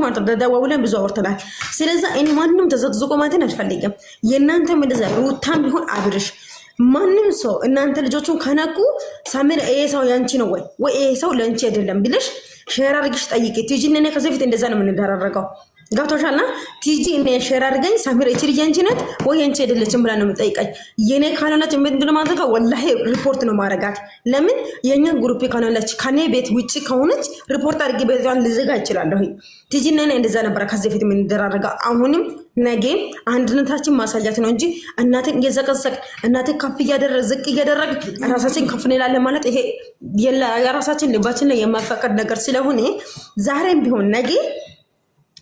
ማለት ነው ደውለን ብዙ አወርተናል ስለዚህ እኔ ማንንም ተዘቅዝቆ ማለትን አልፈልግም የእናንተ እንደዛ ሩታም ቢሆን አብርሽ ማንንም ሰው እናንተ ልጆቹን ከነቁ ሳሚራ ይሄ ሰው ያንቺ ነው ወይ ይሄ ሰው ለአንቺ አይደለም ብለሽ ሼር አድርግሽ ጠይቂ ቲጂ እኔ ከዚህ በፊት እንደዛ ነው የምንደራረገው ገብቶሻልና ቲጂ እኔ ሼር አድርገኝ ሳሚራ እቺ ልጅ አንቺ ናት ወይ አንቺ አይደለችም ብላ ነው የምጠይቀኝ የኔ ካናላች ምንድነው ማድረጋ ወላሂ ሪፖርት ነው ማረጋት ለምን የኛ ግሩፕ ካናላች ከኔ ቤት ውጪ ከሆነች ሪፖርት አድርጌ ቤቷን ልዘጋ ይችላልሁ ቲጂ እኔ እንደዛ ነበር ከዚህ በፊት የምንደራረገው አሁንም ነገ አንድነታችን ማሳያት ነው እንጂ እናትን እየዘቀዘቅ እናትን ከፍ እያደረግ ዝቅ እያደረግ ራሳችን ከፍ እንላለን ማለት ይሄ የራሳችን ልባችን ላይ የማፈቀድ ነገር ስለሆነ ዛሬም ቢሆን ነገ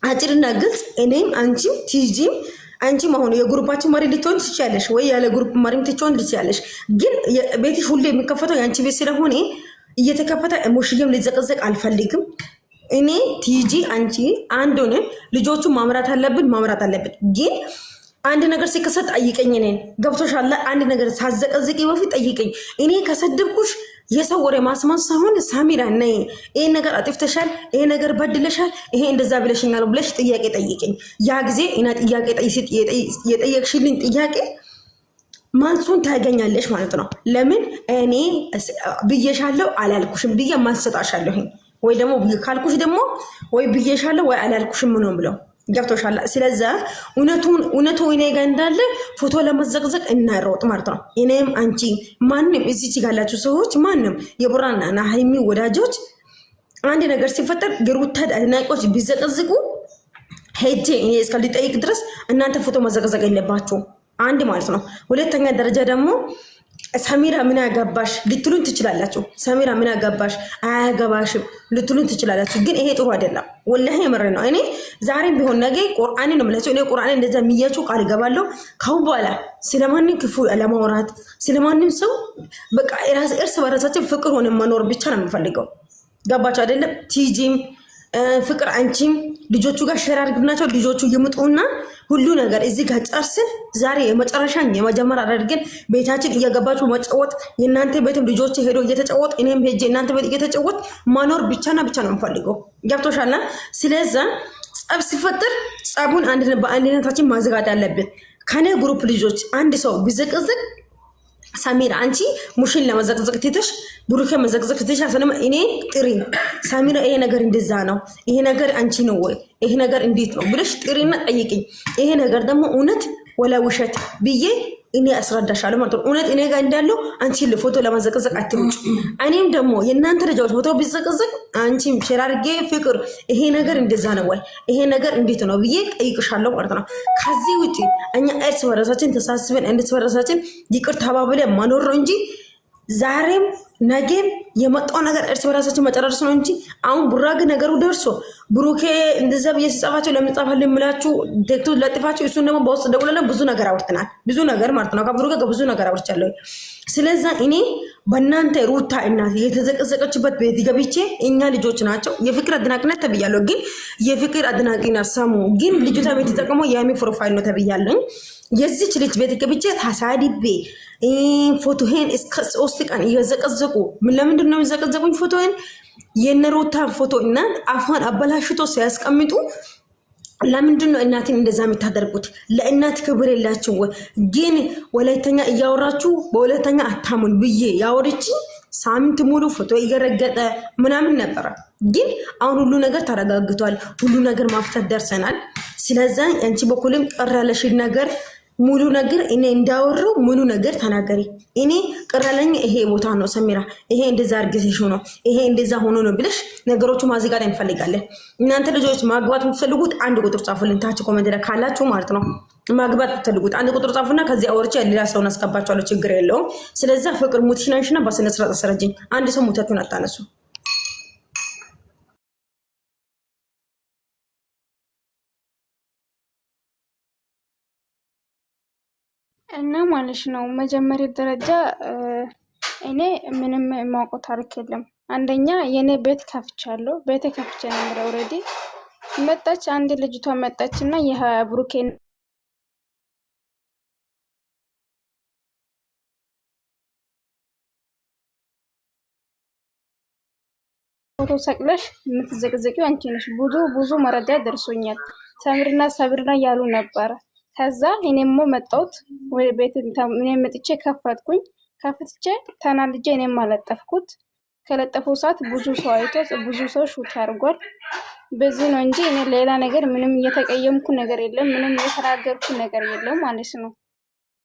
አጭርና ግልጽ እኔም አንቺም ቲጂም አንቺ ማሆነ የግሩፓችን መሪ ልትሆን ትችያለሽ ወይ ያለ ግሩፕ መሪም ትሆን ትችያለሽ ግን ቤትሽ ሁሌ የሚከፈተው ያንቺ ቤት ስለሆነ እየተከፈተ ሙሽዬም ሊዘቀዘቅ አልፈልግም እኔ ቲጂ አንቺ አንድ ሆነን ልጆቹ ማምራት አለብን ግን አንድ ነገር ሲከሰት ጠይቀኝ ነኝ ገብቶሻል አንድ ነገር ሳዘቀዝቂ በፊት ጠይቀኝ እኔ ከሰደብኩሽ የሰው ወሬ ማስማት ሳይሆን ሳሚራ ነይ ይሄ ነገር አጥፍተሻል ይሄ ነገር በድለሻል ይሄ እንደዛ ብለሽኛል ብለሽ ጥያቄ ጠይቀኝ ያ ጊዜ እና ጥያቄ የጠየቅሽልኝ ጥያቄ ማንሱን ታገኛለሽ ማለት ነው ለምን እኔ ብዬሻለሁ አላልኩሽም ብዬ ማንሰጣሻለሁ ወይ ደግሞ ካልኩሽ ደግሞ ወይ ብዬሻለሁ ወይ አላልኩሽም ነው ብለው ገብቶሻል ስለዚህ እውነቱ እኔ ጋር እንዳለ ፎቶ ለመዘቅዘቅ እናሮጥ ማለት ነው እኔም አንቺ ማንንም እዚህ ጋላችሁ ሰዎች ማንንም የቡራና ሃይሚ ወዳጆች አንድ ነገር ሲፈጠር ግሩታ አድናቂዎች ቢዘቀዝቁ ሄጄ እኔ እስከልጠይቅ ድረስ እናንተ ፎቶ መዘቅዘቅ የለባችሁ አንድ ማለት ነው ሁለተኛ ደረጃ ደግሞ ሳሚራ ምን ያገባሽ ልትሉን ትችላላችሁ ሳሚራ ምን ያገባሽ አያገባሽም ልትሉን ትችላላችሁ ግን ይሄ ጥሩ አይደለም ወላሂ የምር ነው እኔ ዛሬም ቢሆን ነገ ቁርአን ነው ማለት እኔ ቁርአን እንደዛ የሚያችሁ ቃል ገባለሁ ካሁን በኋላ ስለማንም ክፉ ለማውራት ስለማንም ሰው በቃ እርስ በራሳችን ፍቅር ሆነ መኖር ብቻ ነው የምፈልገው ገባችሁ አይደለም ቲጂም ፍቅር አንቺም ልጆቹ ጋር ሼር አድርግናቸው ልጆቹ ይምጡና ሁሉ ነገር እዚህ ጋር ጨርስን ዛሬ የመጨረሻን የመጀመሪያ አድርገን ቤታችን እየገባችሁ መጫወት የእናንተ ቤትም ልጆች ሄዶ እየተጫወት እኔም ሄጄ እናንተ ቤት እየተጫወት ማኖር ብቻና ብቻ ነው የምፈልገው ገብቶሻልና ስለዚህ ጸብ ሲፈጠር ጸቡን በአንድነታችን ማዘጋት አለብን ከኔ ግሩፕ ልጆች አንድ ሰው ቢዘቅዝቅ ሳሚራ አንቺ ሙሽን ለመዘቅዘቅ ትተሽ ብሩኬ መዘቅዘቅ ትተሽ አሰነም እኔ ጥሪ ሳሚራ ይሄ ነገር እንደዛ ነው ይሄ ነገር አንቺ ነው ወይ ይሄ ነገር እንዴት ነው ብለሽ ጥሪና ጠይቂኝ ይሄ ነገር ደግሞ እውነት ወላ ውሸት ብዬ እኔ አስረዳሻለሁ ማለት ነው እውነት እኔ ጋር እንዳለው አንቺ ለፎቶ ለማዘቅዘቅ አትሩጭ እኔም ደግሞ የእናንተ ልጆች ፎቶ ቢዘቅዘቅ አንቺም ሸራርጌ ፍቅር ይሄ ነገር እንደዛ ነው ወይ ይሄ ነገር እንዴት ነው ብዬ ጠይቅሻለሁ ማለት ነው ከዚህ ውጪ እኛ እርስ በራሳችን ተሳስበን እንድትስ በራሳችን ይቅር ተባብለን መኖር ነው እንጂ ዛሬም ነገም የመጣው ነገር እርስ በራሳችን መጨረስ ነው እንጂ አሁን ቡራግ ነገሩ ደርሶ ብሩኬ እንደዛ በየጻፋቸው ለምጻፋልን ምላችሁ ቴክቶክ ለጥፋቸው እሱን ደግሞ በውስጥ ደውለና ብዙ ነገር አውርተናል ብዙ ነገር ማለት ነው ከብሩኬ ብዙ ነገር አውርቻለሁ ስለዚህ እኔ በእናንተ ሩታ እናት የተዘቀዘቀችበት ቤት ገብቼ እኛ ልጆች ናቸው የፍቅር አድናቂነት ተብያለሁ ግን የፍቅር አድናቂነት ሰሙ ግን ልጅቷ ቤት ተጠቅሞ የሚ ፕሮፋይል ነው ተብያለሁ የዚች ልጅ ቤት ገብቼ ታሳዲቤ ፎቶሄን እስከ 3 ቀን እየዘቀዘቁ ለምንድን ነው የዘቀዘቁኝ ፎቶሄን የነሩታ ፎቶ እና አፋን አበላሽቶ ሲያስቀምጡ ለምንድን ነው እናትን እንደዛ የምታደርጉት ለእናት ክብር የላችሁ ግን ወላይተኛ እያወራችሁ በወላይተኛ አታሙን ብዬ ያወርቺ ሳምንት ሙሉ ፎቶ እየረገጠ ምናምን ነበር ግን አሁን ሁሉ ነገር ተረጋግቷል ሁሉ ነገር ማፍታት ደርሰናል ስለዚህ አንቺ በኩልም ቀራለሽ ነገር ሙሉ ነገር እኔ እንዳወሩ ሙሉ ነገር ተናገሪ እኔ ቀራለኝ ይሄ ቦታ ነው ሰሚራ ይሄ እንደዛ አርግዝሽ ነው ይሄ እንደዛ ሆኖ ነው ብለሽ ነገሮቹ ማዝጋት እንፈልጋለን እናንተ ልጆች ማግባት የምትፈልጉት አንድ ቁጥር ጻፉልን ታች ኮሜንት ላይ ካላችሁ ማለት ነው ማግባት የምትፈልጉት አንድ ቁጥር ጻፉና ከዚህ አወርቼ ሌላ ሰውን አስገባቻለሁ ችግር የለውም ስለዚህ ፍቅር ሙትሽናሽና በስነ ስርዓት አሰረጅኝ አንድ ሰው ሙታችሁን አታነሱ እና ማለት ነው መጀመሪያ ደረጃ እኔ ምንም ማውቀው ታሪክ የለም አንደኛ የኔ ቤት ከፍቻለሁ ቤት ከፍቼ ነበር ኦሬዲ መጣች አንድ ልጅቷ መጣችና የብሩኬን ፎቶ ሰቅለሽ የምትዘቅዘቂው አንቺ ነሽ። ብዙ መረጃ ደርሶኛል። ሰብርና ያሉ ነበረ። ከዛ እኔም መጣሁት ወደ ቤት እኔም መጥቼ ከፍትቼ ተናልጄ እኔም አለጠፍኩት። ከለጠፈው ሰዓት ብዙ ሰው አይቶ ብዙ ሰው ሹት አድርጓል። በዚህ ነው እንጂ እኔ ሌላ ነገር ምንም እየተቀየምኩ ነገር የለም፣ ምንም እየተናገርኩ ነገር የለም ማለት ነው።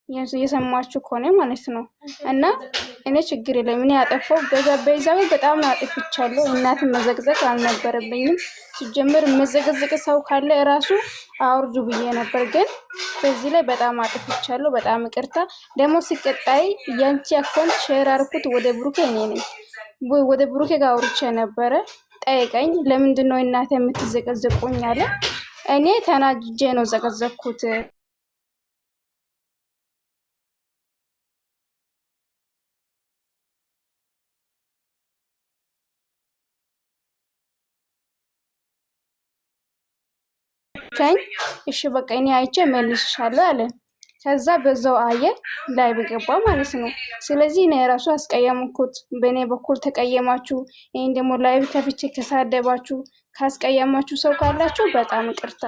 እየሰማችሁ ከሆነ ማለት ነው። እና እኔ ችግር የለም። እኔ ያጠፋው በዛው በጣም አጥፍቻለሁ። እናትን መዘግዘቅ አልነበረብኝም። ሲጀምር መዘግዘቅ ሰው ካለ ራሱ አውርዱ ብዬ ነበር፣ ግን በዚህ ላይ በጣም አጥፍቻለሁ። በጣም ይቅርታ። ደግሞ ሲቀጣይ ያንቺ አካውንት ሼር አርኩት ወደ ብሩኬ እኔ ነኝ ወደ ብሩኬ ጋር አውርቼ ነበረ። ጠይቀኝ ለምንድን ነው እናቴ የምትዘቀዘቁኝ አለ። እኔ ተናጅጄ ነው ዘቀዘቅኩት። እሺ በቃ እኔ አይቼ መልስሻለሁ አለ። ከዛ በዛው አየ ላይ በገባ ማለት ነው። ስለዚህ እኔ ራሱ አስቀየምኩት። በእኔ በኩል ተቀየማችሁ። ይሄን ደግሞ ላይቭ ከፍቼ ከሳደባችሁ ካስቀየማችሁ ሰው ካላችሁ በጣም ይቅርታ።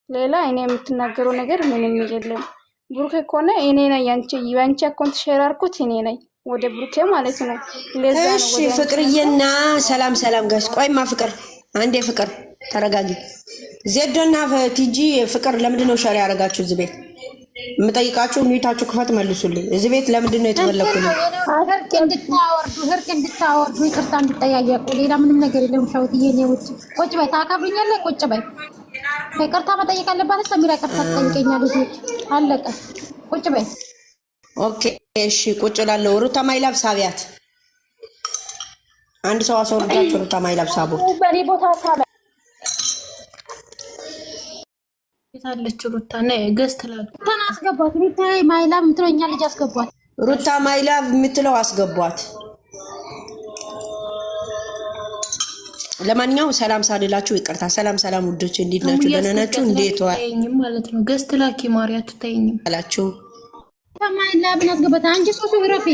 ሌላ እኔ የምትናገረው ነገር ምንም የለም። ብሩኬ ከሆነ እኔ ነኝ ያንቺ አካውንት ሼር አድርኩት እኔ ነኝ ወደ ብሩኬ ማለት ነው። ለዛ ነው። እሺ ፍቅርዬና ሰላም ጋሽ ቆይማ ፍቅር አንዴ ፍቅር ተረጋጊ። ዜዶና ቲጂ ፍቅር ለምንድን ነው ሸር ያደረጋችሁ እዚህ ቤት? የምጠይቃችሁ ኒታችሁ ክፈት መልሱልኝ። እዚህ ቤት ለምንድን ነው የተፈለኩኝ? ህርቅ እንድታወርዱ ይቅርታ እንድጠያየቁ ሌላ ምንም ነገር የለም። ሻውትዬ ነው ውጭ ቁጭ በይ። ታከብሩኛለህ? ቁጭ በይ። ይቅርታ መጠየቅ አለባት። ሰሚራ ይቅርታ ትጠይቀኛለች። አለቀ። ቁጭ በይ። ኦኬ እሺ ቁጭ እላለሁ። ሩታ ማይላብ ሳቢያት አንድ ሰው አስወርዳችሁ። ሩታ ማይላብ ሳቡ በኔ ቦታ ሳባ የታለች ሩታ ነይ ገዝት ላል ሩታን አስገቧት። ሩታ ማይላብ ምትለኛ ልጅ አስገቧት። ሩታ ማይላብ የምትለው አስገቧት። ለማንኛውም ሰላም ሳልላችሁ ይቅርታ። ሰላም ውዶች፣ እንዴት ናችሁ? ደህና ናችሁ? እንዴት ዋልኝም ማለት ነው። ገዝት ላኪ ማርያት ትተይኝም አላችሁ። ማይላብ እናስገቧት። አንቺ ሱሱ ግረፊ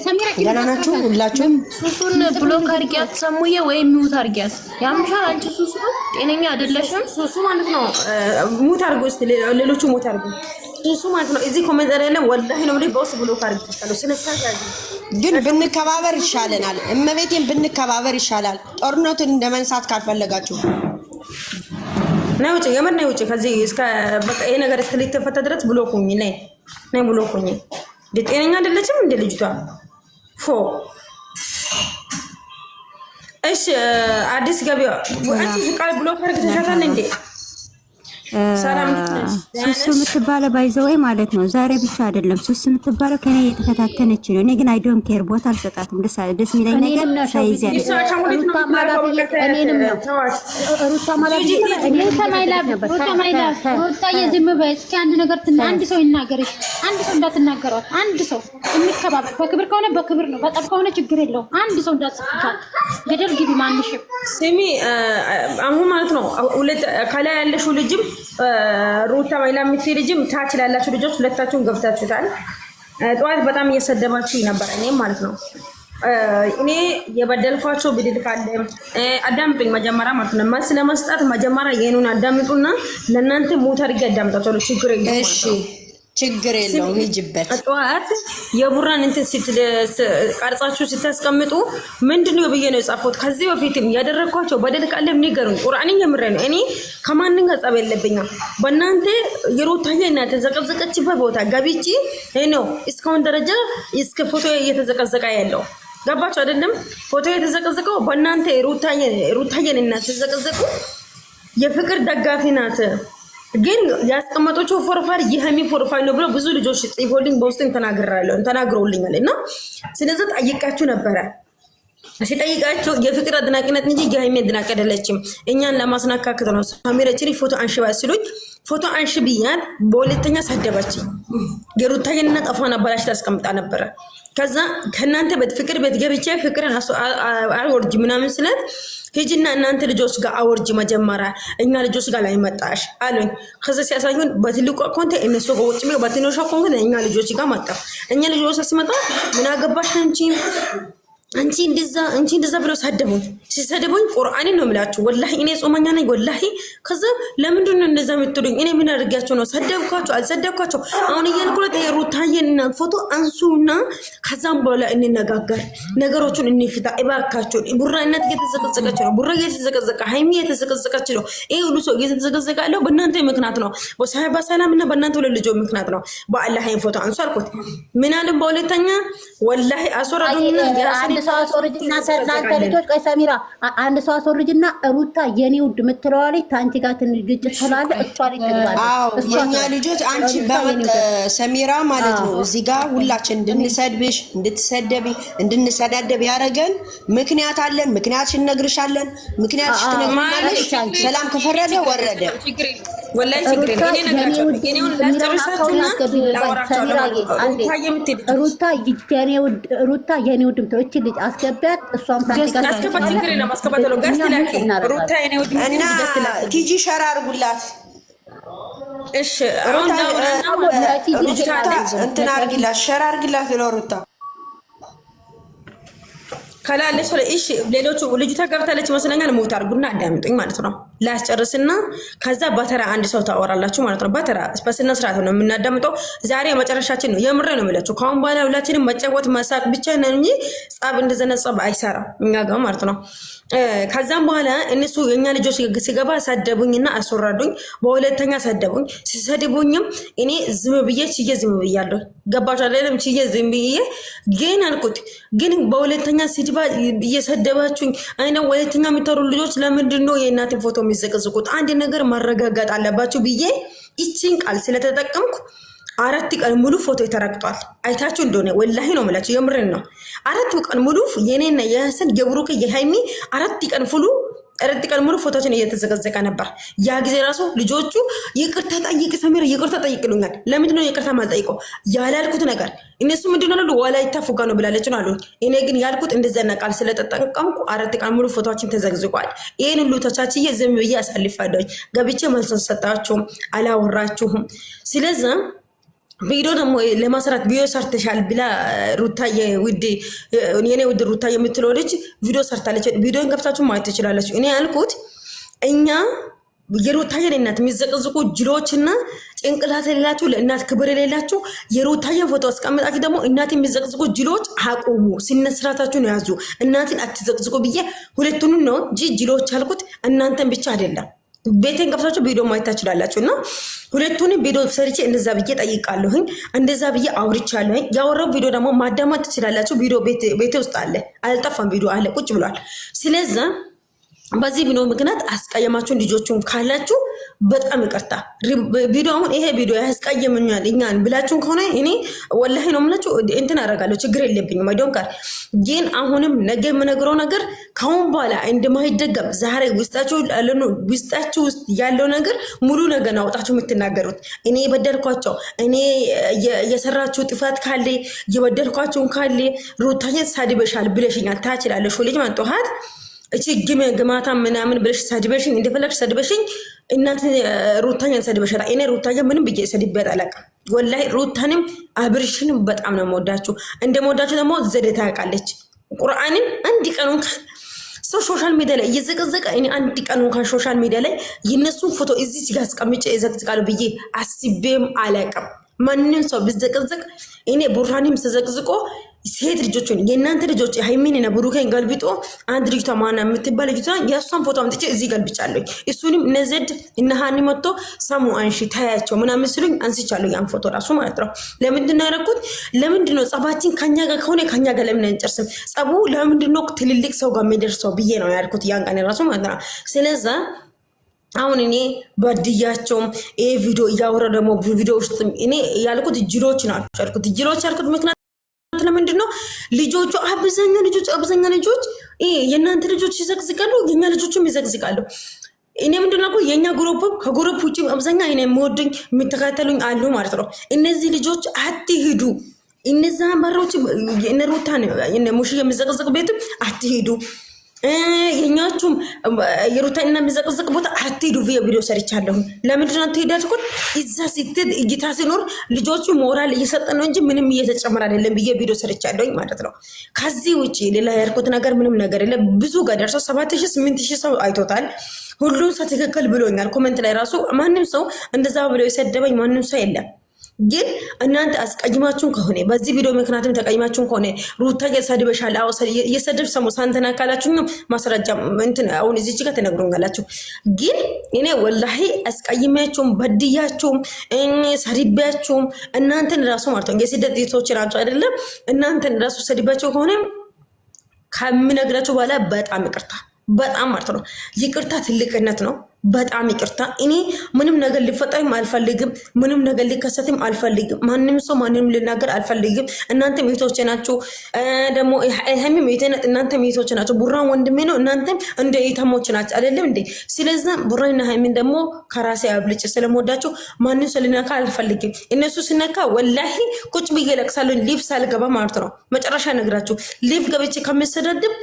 ሰሚራ ደህና ናችሁ ሁላችሁም? ሱሱን ብሎክ አድርጊያት ሰሙዬ፣ ወይም ሚውት አድርጊያት። ያምሻል። አንቺ ሱሱ ጤነኛ አይደለሽም። ሱሱ ማለት ነው። ሙት አድርጉ እስቲ፣ ሌሎቹ ሙት አድርጉ። ሱሱ ማለት ነው። እዚህ ኮሜንት ላይ ያለው ወላሂ ነው ብለሽ በውስጥ ብሎክ አድርጊያለሁ። ስለዚህ ግን ብንከባበር ይሻለናል። እመቤቴን ብንከባበር ይሻላል። ጦርነቱን እንደመንሳት ካልፈለጋችሁ ነይ ውጪ፣ የምር ነይ ውጪ። ከዚህ እስከ በቃ ይሄ ነገር እስከ ሊተፈታ ድረስ ብሎክ ሁኚ። ነይ ብሎክ ሁኚ። ጤነኛ አይደለችም እንደ ልጅቷ ፎ። እሺ አዲስ ገቢዋ አንቺ ፍቃድ ብሎክ አድርገሻታል እንዴ? ሱሱ የምትባለው ባይዘወይ ማለት ነው። ዛሬ ብቻ አይደለም ሱሱ የምትባለው ከኔ የተከታተነች ነው። እኔ ግን አይ ዶንት ኬር ቦታ አልሰጣትም። ደስ የሚለኝ ነገር ሳይዝ ያለ ሩታ ማይላብ ሩታ የዝም በይ እስኪ። አንድ ነገር አንድ ሰው ይናገርሽ። አንድ ሰው እንዳትናገሯት። አንድ ሰው የሚከባበር በክብር ከሆነ በክብር ነው፣ በጠብ ከሆነ ችግር የለውም። አንድ ሰው እንዳትጽፋት ገደል ግቢ። ማንሽም ስሚ አሁን ማለት ነው ሁለት ከላይ ያለሽው ልጅም ሩታ ማይላ የምትይ ልጅም ታች ላላችሁ ልጆች ሁለታችሁን ገብታችሁታል። ጠዋት በጣም እየሰደባችሁ ነበር። እኔም ማለት ነው እኔ የበደልኳቸው ብድል ካለ አዳምጡኝ መጀመሪያ ማለት ነው። መልስ ለመስጠት መጀመሪያ የኔን አዳምጡና ለእናንተ ሞት አድርጌ አዳምጣችኋለሁ። ችግር የለም። እሺ ችግር የለውም። ይጅበት ጠዋት የቡራን እንትን ቀርጻችሁ ስታስቀምጡ ምንድነው ብዬ ነው የጻፍኩት። ከዚህ በፊትም ያደረኳቸው በደል ካለ ንገሩኝ። ቁርአንን የምሬ ነው። እኔ ከማንም ጋር ጸብ የለብኝም። በእናንተ የሩታዬ እናት ተዘቀዘቀችበት ቦታ ገብቼ ነው እስካሁን ደረጃ እስከ ፎቶ እየተዘቀዘቀ ያለው። ገባችሁ አይደለም? ፎቶ የተዘቀዘቀው በእናንተ ሩታዬን እናት ተዘቀዘቁ። የፍቅር ደጋፊ ናት ግን ያስቀመጠችው ፎርፋር የሀሚ ፎርፋር ነው ብሎ ብዙ ልጆች ጽፎልኝ በውስጥም ተናግረውልኛል። እና ስለዚህ ጠይቃችሁ ነበረ። ሲጠይቃቸው የፍቅር አድናቂነት እንጂ የሀሚ አድናቂ አይደለችም፣ እኛን ለማስናካከት ነው። ሳሚረችሪ ፎቶ አንሺ ባስሉኝ ፎቶ አንሺ ብያት በሁለተኛ ሰደባችኝ። የሩታዬን እናት አፏን አበላሽታ ታስቀምጣ ነበረ። ከዛ ከእናንተ ፍቅር ቤት ገብቼ ፍቅርን አወርጅ ምናምን ስለት ሂጂና እናንተ ልጆች ጋር አወርጅ መጀመሪያ እኛ ልጆች ጋር ላይ መጣሽ አሉኝ። ከዛ ሲያሳዩን በትልቁ አካውንት እነሱ ጋር ወጭ ነው፣ በትንሹ አካውንት እኛ ልጆች ጋር መጣ። እኛ ልጆች ሲመጣ ምን አገባሽ አንቺ አንቺ እንደዛ ብለው ሳደቡኝ ሲሰደቡኝ ቁርአንን ነው የምላችሁ። ወላሂ እኔ ጾመኛ ነኝ ወላሂ። ከዛ ለምንድን ነው እንደዛ የምትሉኝ? እኔ ምን አድርጋቸው ነው? ሰደብኳቸው አልሰደብኳቸው? አሁን እያልኩለት ሩታዬን ፎቶ አንሱና ከዛም በኋላ እንነጋገር፣ ነገሮቹን እንፍታ እባካችሁ። ቡራ እናት እየተዘቀዘቀች ነው፣ ቡራ እየተዘቀዘቀ፣ ሃይሚ እየተዘቀዘቀች ነው። ይሄ ሁሉ ሰው እየተዘቀዘቀ ያለው በእናንተ ምክንያት ነው፣ በሰላም እና በእናንተ ሁለት ልጆች ምክንያት ነው። በአላህ ይሄን ፎቶ አንሱ አልኩት። ምን አለም በሁለተኛ ወላሂ አስወረዱኝና ሰው አስወርጅና እናንተ ልጆች ቆይ ሰሚራ አንድ ሰው አስወርጅና ሩታ የኔ ውድ የምትለዋ ላይ ታንቺ ጋር ትንሽ ግጭት ስላለ እሷ ላይ ትግባለች። አዎ የኛ ልጆች አንቺ ሰሚራ ማለት ነው እዚህ ጋር ሁላችን እንድንሰድብሽ እንድትሰደቢ እንድንሰዳደብ ያደረገን ምክንያት አለን። ምክንያትሽን እነግርሻለን። ምክንያትሽ ትነግሪናለሽ። ሰላም ከፈረደ ወረደ። ወላሂ ችግር እኔ ነገራቸው እኔውን ላጨርሳችሁና ሩታ የኔ ውድ ምትሮች ልጅ አስገባት። እሷም ታንቲጋ አስገባት ችግር የለም። አስገባት ነው ጋስት ላኪ ሩታ የኔ ውድ እና ቲጂ ሸራ አድርጉላት። እሺ አሁን እንትን አድርጊላት፣ ሸራ አድርጊላት ለሩታ ከላለች ላይ እሺ። ሌሎቹ ልጅቷ ገብታለች መስለኛል። ሞት አድርጉና አዳምጡኝ ማለት ነው። ላስጨርስና ከዛ በተራ አንድ ሰው ታወራላችሁ ማለት ነው። በተራ በስነ ስርዓት ነው የምናዳምጠው። ዛሬ መጨረሻችን ነው። የምሬ ነው የምላችሁ። ካሁን በኋላ ሁላችንም መጫወት መሳቅ ብቻ ነው እንጂ ጻብ እንደዘነ ጻብ አይሰራም እኛ ጋር ማለት ነው። ከዛም በኋላ እነሱ የኛ ልጆች ሲገባ ሰደቡኝና አስወራዱኝ። በሁለተኛ ሰደቡኝ። ሲሰድቡኝም እኔ ዝም ብዬ ችዬ ዝም ብያለሁ። ገባችሁ አይደለም? ችዬ ዝም ብዬ ግን አልኩት። ግን በሁለተኛ ስድባ እየሰደባችሁኝ አይና ሁለተኛ የሚተሩ ልጆች ለምንድን ነው የእናቴን ፎቶ የሚዘቀዝቁት? አንድ ነገር ማረጋጋት አለባችሁ ብዬ ይቺን ቃል ስለተጠቀምኩ 4 ቀን ሙሉ ፎቶ ተረግጧል። አይታችሁ እንደሆነ ወላሂ ነው የምላችሁ፣ የምርን ነው። 4 ቀን ሙሉ የኔና የሐሰን የብሩክ የሃይሚ 4 ቀን ሙሉ ፎቶችን እየተዘቀዘቀ ነበር። ያ ጊዜ ራሱ ልጆቹ ይቅርታ ጠይቅ ሰሚራ ይቅርታ ጠይቅሉኛል። ለምንድን ነው ይቅርታ ማልጠይቀው? ያላልኩት ነገር እነሱ ምንድን ነው ወላይታ ፉጋ ነው ብላለች ነው አሉኝ። እኔ ግን ያልኩት እንደዛ ቃል ስለተጠቀምኩ 4 ቀን ሙሉ ፎቶችን ተዘግዝቋል። ይሄን ሁሉ ተቻችዬ ዝም ብዬ አሳልፋለሁ። ገብቼ መልስ ሰጣችሁም አላወራችሁም። ስለዚህ ቪዲዮ ደግሞ ለማስራት ቪዲዮ ሰርተሻል ብላ ሩታዬ ውድ የኔ ውድ ሩታዬ የምትለው ልጅ ቪዲዮ ሰርታለች። ቪዲዮን ገብታችሁ ማየት ትችላላችሁ። እኔ ያልኩት እኛ የሩታዬን እናት የሚዘቀዝቁ ጅሎችና ጭንቅላት የሌላችሁ ለእናት ክብር የሌላችሁ የሩታዬን ፎቶ አስቀምጣችሁ ደግሞ እናት የሚዘቅዝቁ ጅሎች አቁሙ። ሲነስራታችሁን ያዙ። እናትን አትዘቅዝቁ ብዬ ሁለቱንም ነው እንጂ ጅሎች ያልኩት እናንተን ብቻ አይደለም። ቤቴን ገብታችሁ ቪዲዮ ማየት ትችላላችሁ። እና ሁለቱንም ቪዲዮ ሰርቼ እንደዛ ብዬ ጠይቃለሁኝ፣ እንደዛ ብዬ አውርቻለሁኝ። ያወራው ቪዲዮ ደግሞ ማዳመጥ ትችላላችሁ። ቪዲዮ ቤቴ ውስጥ አለ፣ አልጠፋም። ቪዲዮ አለ ቁጭ ብሏል። ስለዚህ በዚህ ቪዲዮ ምክንያት አስቀየማችሁን ልጆቹን ካላችሁ በጣም ይቅርታ። ቪዲዮ አሁን ይሄ ቪዲዮ ያስቀየምኛል እኛን ብላችሁን ከሆነ እኔ ወላሂ ነው የምላችሁ እንትን አደርጋለሁ፣ ችግር የለብኝም። አይዶንካር ግን አሁንም ነገ የምነግረው ነገር ካሁን በኋላ እንደማይደገም ዛሬ ውስጣችሁ ውስጥ ያለው ነገር ሙሉ ነገር አውጣችሁ የምትናገሩት እኔ የበደልኳቸው እኔ የሰራችሁ ጥፋት ካለ የበደልኳቸውን ካለ ሩታዬን ሳድበሻል ብለሽኛል ታችላለሽ ልጅ ማንጦሃት እቺ ግማታ ምናምን ብለሽ ሰድበሽኝ እንደፈለግሽ ሰድበሽኝ እናት ሩታኛን ሰድበሻል። እኔ ሩታኛ ምንም ብዬ ሰድቤያት አላውቅም። ወላሂ ሩታንም አብርሽንም በጣም ነው የምወዳችሁ። እንደምወዳችሁ ደግሞ ዘዴ ታውቃለች። ቁርአንን አንድ ቀኑን ሰው ሶሻል ሚዲያ ላይ እየዘቀዘቀ እኔ አንድ ቀኑን ሶሻል ሚዲያ ላይ የነሱን ፎቶ እዚህ ጋር አስቀምጬ እዘቅዝቃለሁ ብዬ አስቤም አላውቅም። ማንንም ሰው ብዘቀዘቅ እኔ ቡራንም ተዘቅዝቆ ሴት ልጆችን የእናንተ ልጆች ሃይሚንና ብሩኬን ገልብጦ አንድ ልጅቷ ማና የምትባል ልጅቷ የእሷን ፎቶ አምጥቼ እዚህ ገልብጫለሁ። እሱንም እነዘድ እነሃኒ መጥቶ ሰሙ አንሺ ታያቸው ምናምን ስሉኝ አንስቻለሁ። ያን ፎቶ ራሱ ማለት ነው። ለምንድን ነው ያደረኩት? ለምንድን ነው ጸባችን ከኛ ጋር ከሆነ ከኛ ጋር ለምን አንጨርስም? ጸቡ ለምንድን ነው ትልልቅ ሰው ጋር የሚደርሰው ብዬ ነው ያልኩት ያን ቀን ራሱ ማለት ነው። ስለዚህ አሁን እኔ በድያቸውም ይሄ ቪዲዮ እያወራ ደግሞ ቪዲዮ ውስጥ እኔ ያልኩት ጅሎች ናቸው ያልኩት ጅሎች ያልኩት ምክንያት ለምንድን ነው ልጆቹ አብዛኛው ልጆች የእናንተ ልጆች ይዘቅዝቃሉ፣ የኛ ልጆችም ይዘቅዝቃሉ። እኔ ምንድነው እኮ የኛ ግሩፕ ከግሩፕ ውጪ አብዛኛው እኔ የምወዱኝ የሚተካተሉኝ አሉ ማለት ነው። እነዚህ ልጆች አትሂዱ፣ እነዛ ባሮች እነ ሩታ እነ ሙሽ የሚዘቅዝቅ ቤት አትሂዱ። የኛቹም የሩታና የሚዘቅዝቅ ቦታ አትሄዱ ቪዲዮ ሰርቻለሁ። ለምንድን ነው ትሄዳችሁት? እዛ ስትሄድ እይታ ሲኖር ልጆቹ ሞራል እየሰጠ ነው እንጂ ምንም እየተጨመረ አይደለም ብዬ ቪዲዮ ሰርቻለሁ ማለት ነው። ከዚህ ውጪ ሌላ ያልኩት ነገር ምንም ነገር የለም። ብዙ ጋር ደርሶ 7000 8000 ሰው አይቶታል። ሁሉም ሰው ትክክል ብሎኛል። ኮሜንት ላይ ራሱ ማንም ሰው እንደዛ ብሎ የሰደበኝ ማንም ሰው የለም። ግን እናንተ አስቀይማችሁን ከሆነ በዚህ ቪዲዮ ምክንያቱም ተቀይማችሁን ከሆነ ሩታ እየሰድበሻል አው እየሰድብ ሰሙ ሳንተና ካላችሁኝ ማስረጃ እንትን አሁን እዚህ ጋር ተነግሮኛላችሁ። ግን እኔ ወላሂ አስቀይማችሁም በድያችሁም ሰድቤያችሁም እናንተን ራሱ ማለት ነው የስደት ቤቶች ናቸው አይደለም እናንተን ራሱ ሰድቤያችሁ ከሆነ ከምነግራችሁ በኋላ በጣም ይቅርታ በጣም ማለት ነው ይቅርታ ትልቅነት ነው። በጣም ይቅርታ እኔ ምንም ነገር ሊፈጠርም አልፈልግም። ምንም ነገር ሊከሰትም አልፈልግም። ማንንም ሰው ማንንም ልናገር አልፈልግም። እናንተም እህቶቼ ናችሁ። ደግሞ ሃይሚም እናንተም እህቶቼ ናችሁ። ቡራን ወንድሜ ነው። እናንተም እንደ እህታሞች ናችሁ አይደለም እንዴ? ስለዚህ ቡራና ሃይሚን ደግሞ ከራሴ አብልጭ ስለምወዳቸው ማንንም ሰው ልነካ አልፈልግም። እነሱ ሲነካ ወላሂ ቁጭ ብዬ ለቅሳለሁ። ሊፍ ሳልገባ ማለት ነው መጨረሻ ነግራችሁ ሊፍ ገብቼ ከምሰደድም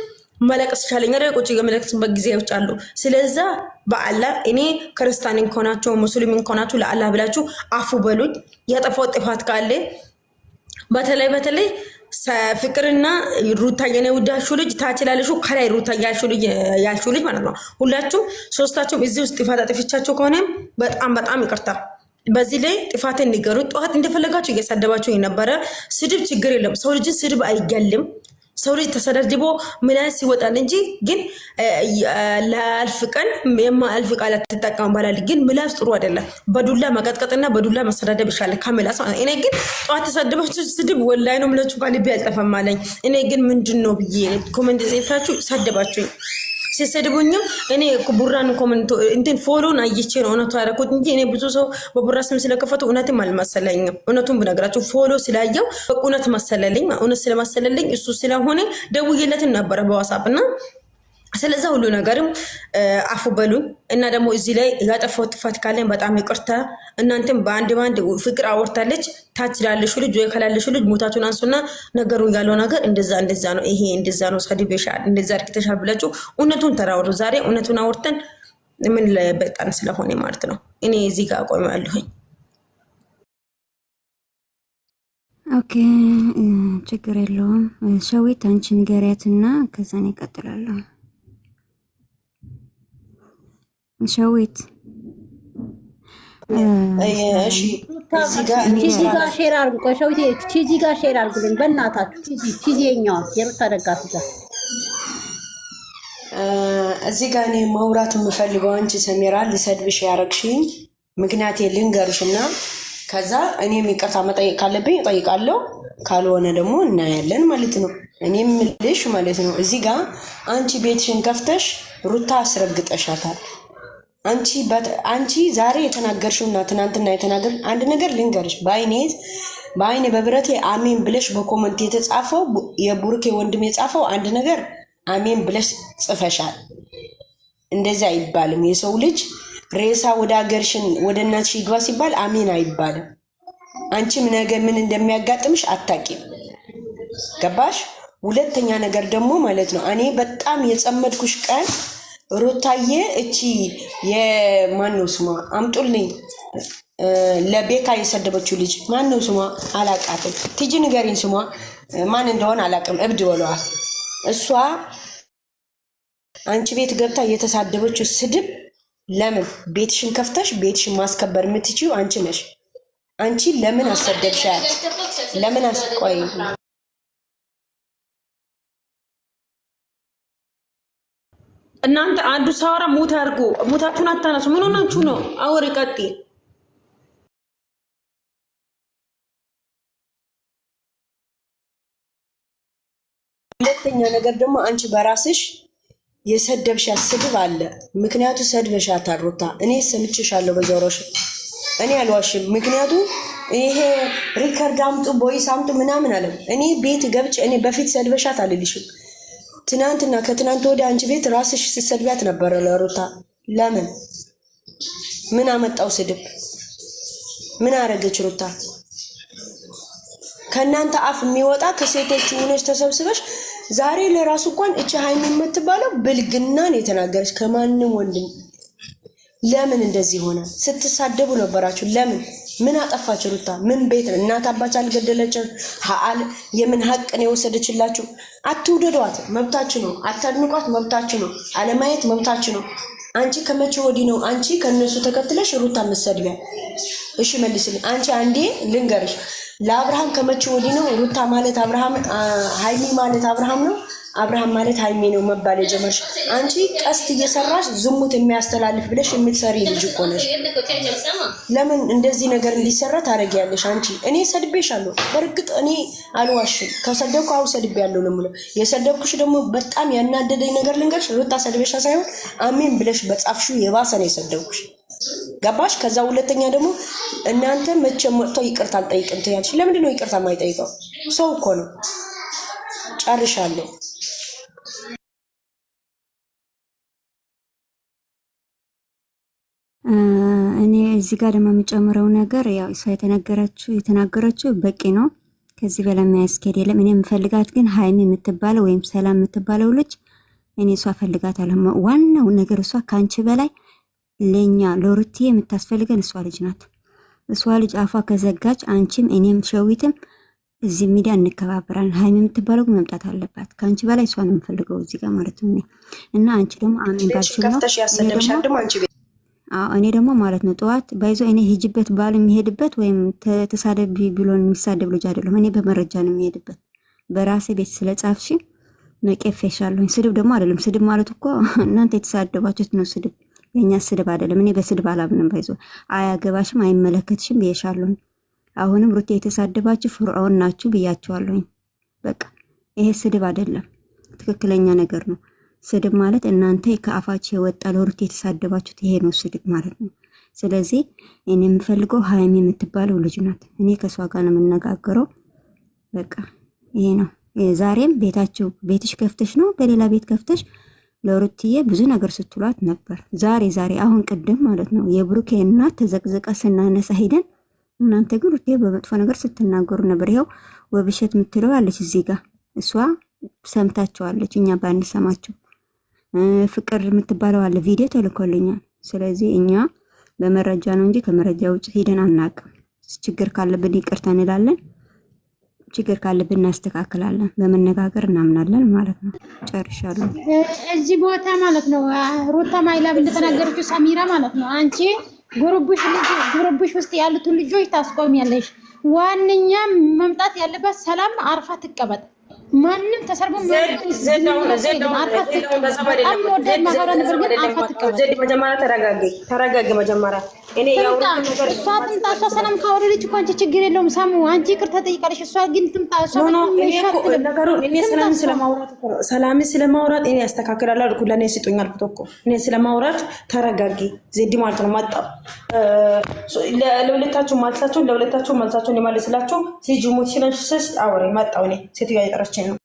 መለቅስ ይሻለኛል። ቁጭ የመለቅስበት ጊዜዎች አሉ። ስለዚህ በአላህ እኔ ክርስቲያን እንኮናችሁ ሙስሊም እንኮናችሁ ለአላህ ብላችሁ አፉ በሉኝ። ያጠፋው ጥፋት ካለ በተለይ ፍቅርና ሩታ የኔ ውዳችሁ ልጅ ታች ላለሹ ከላይ ሩታ ያልሹ ልጅ ማለት ነው። ሁላችሁም ሶስታችሁም እዚህ ውስጥ ጥፋት አጥፍቻችሁ ከሆነ በጣም ይቅርታ። በዚህ ላይ ጥፋትን ንገሩ። ጠዋት እንደፈለጋችሁ እየሰደባችሁ የነበረ ስድብ ችግር የለም። ሰው ልጅን ስድብ አይገልም። ሰው ልጅ ተሰደድቦ ምላስ ይወጣል እንጂ ግን ለአልፍ ቀን የማልፍ ቃላት ተጠቀም ባላል ግን ምላስ ጥሩ አይደለም። በዱላ መቀጥቀጥና በዱላ መሰዳደብ ይሻላል ከምላስ ማለት። እኔ ግን ጠዋት ተሰደባችሁ ስድብ ወላሂ ነው የምላችሁ ካልቤ አልጠፋም አለኝ። እኔ ግን ምንድነው ብዬ ኮሜንት ጽፋችሁ ሰደባችሁኝ። ሲሰድቡኝም እኔ ቡራን ኮሜንት እንትን ፎሎን አይቼ ነው እውነቱ ያደረኩት እንጂ እኔ ብዙ ሰው በቡራ ስም ስለከፈቱ እውነትም አልመሰለኝም። እውነቱን ብነግራችሁ ፎሎ ስላየው እውነት መሰለልኝ። እውነት ስለመሰለልኝ እሱ ስለሆነ ደውዬለትም ነበረ በዋትስአፕ እና ስለዛ ሁሉ ነገርም አፉ በሉኝ እና ደግሞ እዚህ ላይ ያጠፋው ጥፋት ካለኝ በጣም ይቅርታ። እናንተም በአንድ ፍቅር አወርታለች ታች ላለሹ ልጅ ወይ ከላለሹ ልጅ ሞታችሁን አንሱና ነገሩ ያለው ነገር እንደዛ ነው። ይሄ እንደዛ ነው። ሰድቤሻል እንደዛ አርክተሻል ብላችሁ እውነቱን ተራወሩ። ዛሬ እውነቱን አወርተን ምን ለበቃን ስለሆነ ማለት ነው። እኔ እዚህ ጋር ቆሜያለሁኝ። ኦኬ ችግር የለውም። ሸዊት አንቺ ንገሪያትና ከዛ ነው ይቀጥላለሁ። ሸዊት እሺ ቺዚ ጋር ሼር አድርጉ። ሸዊት ቺዚ ጋር ሼር አድርጉልኝ በእናታችሁ። ቺዚ የኛዋ የሩታ ደጋፊ ጋር እዚህ ጋር እኔ ማውራት የምፈልገው አንቺ ሰሜራ ልሰድብሽ ያረግሽኝ ምክንያት ልንገርሽና ከዛ እኔም ይቅርታ መጠየቅ ካለብኝ እጠይቃለሁ፣ ካልሆነ ደግሞ እናያለን ማለት ነው። እኔም ልሽ ማለት ነው እዚህ ጋር አንቺ ቤትሽን ከፍተሽ ሩታ አስረግጠሻታል። አንቺ ዛሬ የተናገርሽውና ትናንትና የተናገር አንድ ነገር ልንገርሽ፣ በአይኔ በብረቴ አሜን ብለሽ በኮመንት የተጻፈው የቡርኬ ወንድም የጻፈው አንድ ነገር አሜን ብለሽ ጽፈሻል። እንደዛ አይባልም። የሰው ልጅ ሬሳ ወደ ሀገርሽን ወደ እናትሽ ይግባ ሲባል አሜን አይባልም። አንቺም ነገ ምን እንደሚያጋጥምሽ አታቂም። ገባሽ? ሁለተኛ ነገር ደግሞ ማለት ነው እኔ በጣም የጸመድኩሽ ቀን ሩታዬ እቺ የማነው ስሟ አምጡልኝ ለቤካ የሰደበችው ልጅ ማነው ስሟ አላቃትም። ትጂ ንገሪኝ ስሟ ማን እንደሆነ አላቅም። እብድ ወለዋል። እሷ አንቺ ቤት ገብታ የተሳደበችው ስድብ ለምን ቤትሽን ከፍተሽ ቤትሽን ማስከበር የምትችይው አንቺ ነሽ። አንቺ ለምን አሰደብሻል? ለምን አስቆይ እናንተ አንዱ ሳወራ ሙት አድርጉ። ሙታችሁን አታነሱ። ምን ሆናችሁ ነው? አውሪ ቀጥይ። ሁለተኛ ነገር ደግሞ አንቺ በራስሽ የሰደብሻት ስድብ አለ። ምክንያቱ ሰድበሻታል ሩታ። እኔ ሰምቼሻለሁ በጆሮሽ። እኔ አልዋሽም። ምክንያቱ ይሄ ሪከርድ አምጡ ቦይስ አምጡ ምናምን አለ። እኔ ቤት ገብቼ እኔ በፊት ሰድበሻት አልልሽም። ትናንትና ከትናንት ወዲያ አንቺ ቤት ራስሽ ስትሰድቢያት ነበረ ለሩታ። ለምን? ምን አመጣው ስድብ? ምን አረገች ሩታ? ከእናንተ አፍ የሚወጣ ከሴቶች ሆነች ተሰብስበሽ ዛሬ ለራሱ እንኳን እቺ ሃይሚ የምትባለው ብልግናን የተናገረች ከማንም ወንድም ለምን እንደዚህ ሆነ? ስትሳደቡ ነበራችሁ። ለምን? ምን አጠፋች ሩታ? ምን ቤት እናት አባት አልገደለችም? የምን ሀቅን የወሰደችላችሁ? አትውደዷት፣ መብታችሁ ነው። አታድንቋት፣ መብታችሁ ነው። አለማየት መብታችሁ ነው። አንቺ ከመቼ ወዲህ ነው አንቺ ከነሱ ተከትለሽ ሩታ መሰድቢያ? እሺ መልስልኝ። አንቺ አንዴ ልንገርሽ፣ ለአብርሃም ከመቼ ወዲህ ነው ሩታ ማለት አብርሃም፣ ሃይሚ ማለት አብርሃም ነው፣ አብርሃም ማለት ሃይሚ ነው መባል የጀመርሽ? አንቺ ቀስት እየሰራሽ ዝሙት የሚያስተላልፍ ብለሽ የምትሰሪ ልጅ እኮ ነሽ። ለምን እንደዚህ ነገር እንዲሰራ ታደርጊያለሽ? አንቺ እኔ ሰድቤሻለሁ። በእርግጥ እኔ አልዋሽም። ከሰደብኩ አሁን ሰድቤያለሁ ነው የምለው። የሰደብኩሽ ደግሞ በጣም ያናደደኝ ነገር ልንገርሽ፣ ሩታ ሰድቤሻ ሳይሆን አሜን ብለሽ በጻፍሽው የባሰ ነው የሰደብኩሽ። ገባሽ? ከዛ ሁለተኛ ደግሞ እናንተ መቼም መጥቶ ይቅርታ አልጠይቅም ትያለሽ። ለምንድን ነው ይቅርታ የማይጠይቀው? ሰው እኮ ነው። ጨርሻለሁ። እኔ እዚህ ጋር ደግሞ የሚጨምረው ነገር ያው እሷ የተናገረችው በቂ ነው። ከዚህ በላይ የሚያስኬድ የለም። እኔ የምፈልጋት ግን ሃይሚ የምትባለው ወይም ሰላም የምትባለው ልጅ እኔ እሷ ፈልጋታለሁ። ዋናው ነገር እሷ ካንቺ በላይ ለኛ ለሩቲ የምታስፈልገን እሷ ልጅ ናት። እሷ ልጅ አፏ ከዘጋች አንቺም እኔም ሸዊትም እዚህ ሚዲያ እንከባበራለን። ሃይሚ የምትባለው ግን መምጣት አለባት። ካንቺ በላይ እሷ ነው የምፈልገው እዚህ ጋር ማለት ነው። እና አንቺ ደግሞ አሜን ባልሽው ነው። እኔ ደግሞ ማለት ነው ጠዋት ባይዞ እኔ ሂጅበት ባል የሚሄድበት ወይም ተሳደብ ብሎን የሚሳደብ ልጅ አይደለም። እኔ በመረጃ ነው የሚሄድበት። በራሴ ቤት ስለጻፍሽ ነቄፌሻለሁ። ስድብ ደግሞ አይደለም። ስድብ ማለት እኮ እናንተ የተሳደባችሁት ነው ስድብ፣ የኛ ስድብ አይደለም። እኔ በስድብ አላምንም። ባይዞ አያገባሽም፣ አይመለከትሽም ብዬሻለሁ። አሁንም ሩቴ የተሳደባችሁ ፍርዖን ናችሁ ብያችኋለሁ። በቃ ይሄ ስድብ አይደለም፣ ትክክለኛ ነገር ነው። ስድብ ማለት እናንተ ከአፋችሁ የወጣ ለሩት የተሳደባችሁት ይሄ ነው ስድብ ማለት ነው። ስለዚህ እኔ የምፈልገው ሃይሚ የምትባለው ልጅ ናት። እኔ ከሷ ጋር ነው የምነጋገረው። በቃ ይሄ ነው። ዛሬም ቤትሽ ከፍተሽ ነው ለሌላ ቤት ከፍተሽ ለሩትዬ ብዙ ነገር ስትሏት ነበር። ዛሬ አሁን ቅድም ማለት ነው የብሩኬ እናት ተዘቅዘቃ ስናነሳ ሄደን እናንተ ግን ሩትዬ በመጥፎ ነገር ስትናገሩ ነበር። ይኸው ወብሸት የምትለው አለች እዚህ ጋር እሷ ሰምታቸዋለች፣ እኛ ባንሰማቸው። ፍቅር የምትባለው አለ ቪዲዮ ተልኮልኛል። ስለዚህ እኛ በመረጃ ነው እንጂ ከመረጃ ውጭ ሄደን አናውቅም። ችግር ካለብን ይቅርታ እንላለን፣ ችግር ካለብን እናስተካክላለን። በመነጋገር እናምናለን ማለት ነው። ጨርሻለሁ። እዚህ ቦታ ማለት ነው ሩታ ማይላብ እንደተናገረችው ሰሚራ ማለት ነው አንቺ ጉርብሽ ውስጥ ያሉትን ልጆች ታስቆሚያለሽ። ዋንኛ መምጣት ያለበት ሰላም አርፋ ትቀበጥ። ማንም ተሰርቦ ተረጋጊ መጀመሪያ። እሷ ሰላም ካወረደች እኮ አንቺ ችግር የለውም። ሳሙ አንቺ ይቅርታ ጠይቃለሽ። እሷ ግን ትምጣ። ሰላም ስለማውራት እኔ ያስተካክላል አልኩ። ለእኔ ስጡኝ አልኩት እኮ እኔ ስለማውራት ተረጋጊ። ዜዲ ማለት ነው መጣ ለሁለታችሁ መልሳችሁን የማለስላችሁ ሲጂ ሞት ሲለንስስ አውሬ መጣው። እኔ ሴትዮዋ እየጠራችኝ ነው።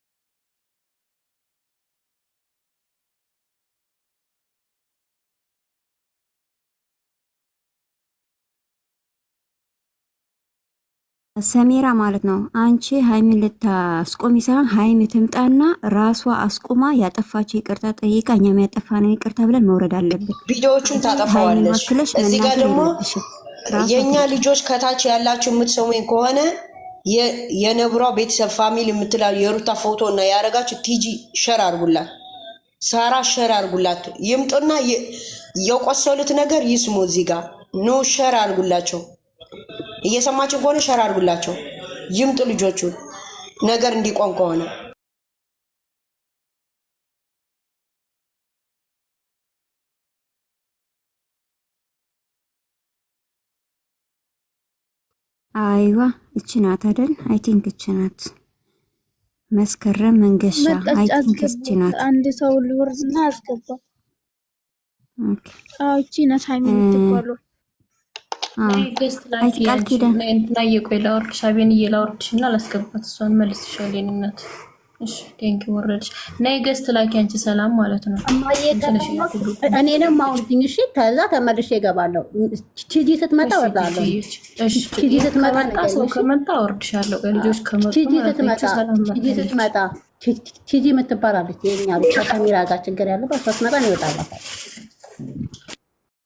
ሰሜራ ማለት ነው አንቺ ሃይሚ ልታስቆሚ ሳይሆን ሃይሚ ትምጣና ራሷ አስቆማ ያጠፋችው ይቅርታ ጠይቃ እኛም ያጠፋነው ይቅርታ ብለን መውረድ አለብን። ቪዲዮዎቹን ታጠፋዋለሽ። እዚህ ጋር ደግሞ የኛ ልጆች ከታች ያላችሁ የምትሰሙኝ ከሆነ የነብሯ ቤተሰብ ፋሚሊ የምትላሉ የሩታ ፎቶ እና ያረጋችሁ ቲጂ ሸር አርጉላት፣ ሳራ ሸር አርጉላት። ይምጡና የቆሰሉት ነገር ይስሙ። እዚህ ጋር ኖ ሸር አርጉላቸው። እየሰማችሁ ከሆነ ሸር አድርጉላቸው። ይምጡ ልጆቹ ነገር እንዲቆም ከሆነ አይዋ እቺ ናት አይደል? አይ ቲንክ እቺ ናት። መስከረም መንገሻ አይ ቲንክ እቺ ናት። አንድ ሰው ልወርዝና አስገባ። ኦኬ እቺ ናት ሃይሚ የምትባለው። ቃል ኪዳን እንትና እየቆይ ላወርድሽ አቤን እየላወርድሽ እና ላስገባት እሷን መልስሻለሁ። የእናት እሺ ቴንኪ ወረድሽ ነይ ገስት ላኪ አንቺ ሰላም ማለት ነው። እኔንም አውርድኝ እሺ። ከዛ ተመልሼ እገባለሁ። ቺጂ ስትመጣ ወርዳለሁ። ቺጂ ስትመጣ ሰው ከመጣ ወርድሻለሁ። ልጆች ከመጡ ቺጂ ስትመጣ ቲጂ የምትባላለች የኛ ከሰሚራ ጋር ችግር ያለባት ሶስት መጣን ይወጣላታል።